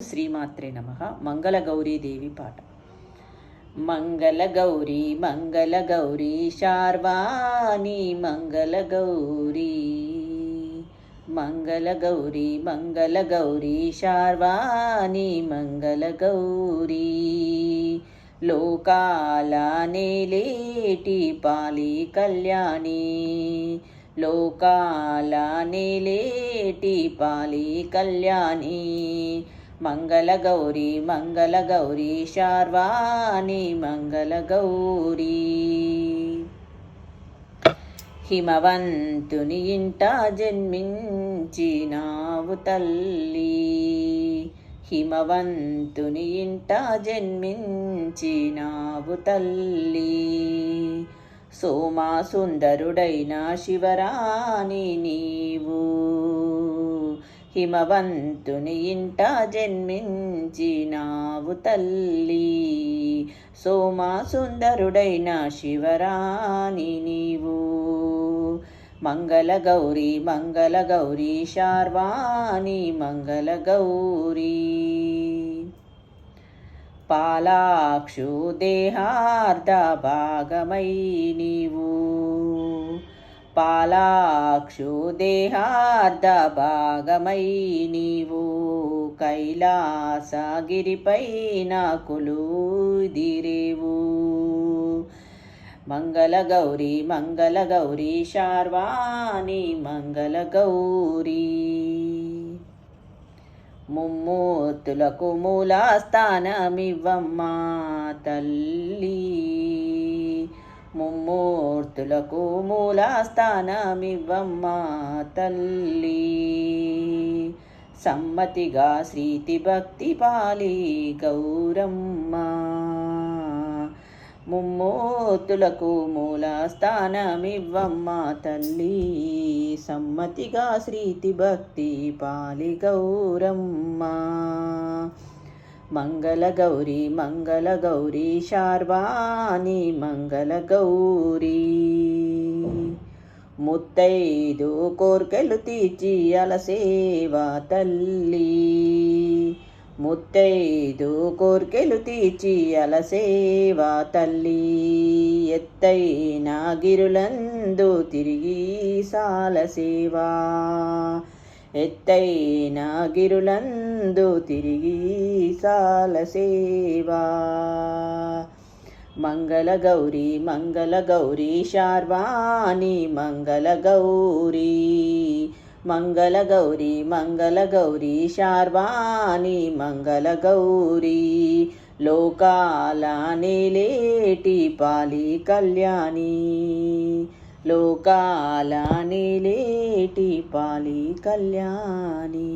శ్రీమాత్రే నమః. మంగళగౌరీదేవి పాట. మంగళగౌరీ మంగళగౌరీ శార్వాణి మంగళగౌరీ, మంగళగౌరీ మంగళగౌరీ శార్వాణి మంగళగౌరీ, లోకాల నేలేటి పాలి కళ్యాణి, లోకాల నేలేటి పాలి కళ్యాణి, మంగళగౌరీ మంగళగౌరీ శార్వాణి మంగళగౌరీ. హిమవంతుని ఇంట జన్మించినావు తల్లి, హిమవంతుని ఇంట జన్మించినావు తల్లి, సోమా సుందరుడైన శివరాణి నీవు, హిమవంతుని ఇంట జన్మించినావు తల్లి, సోమా సుందరుడైన శివరాణి నీవు, మంగళగౌరీ మంగళగౌరీ శార్వాణి మంగళగౌరీ. పాలాక్షు దేహార్ధ భాగమై నీవు, పాలాక్షు దేహార్ధ భాగమై నీవు, కైలాసగిరిపైన కొలుదిరేవు, మంగళగౌరీ మంగళగౌరీ శార్వాణి మంగళగౌరీ. ముమ్మూర్తులకు మూల స్థానమివ్వమ్మా తల్లి, ముమ్మూర్తులకు మూల స్థానమివ్వమ్మా తల్లి, సమ్మతిగా శ్రీతి భక్తి పాలి గౌరమ్మ, ముమ్మూర్తులకు మూల స్థానమివ్వమ్మా తల్లి, సమ్మతిగా శ్రీతి భక్తి పాలి గౌరమ్మ, మంగళగౌరీ మంగళగౌరీ శార్వాణి మంగళగౌరీ. ముత్తైదు కోర్కెలు తీర్చి అలసేవా తల్లి, ముత్తైదు కోర్కెలు తీర్చి అలసేవా తల్లి, ఎత్తైన గిరులందు తిరిగి సాలసేవా, ఎత్తైన గిరులందు తిరిగి సాలసేవా, మంగళగౌరీ మంగళగౌరీ శార్వాణి మంగళగౌరీ, మంగళగౌరీ మంగళగౌరీ శార్వాణి మంగళగౌరీ, లోకాల నేలేటి పాలి కళ్యాణి, లోకాల నేలేటి పాలి కళ్యాణి.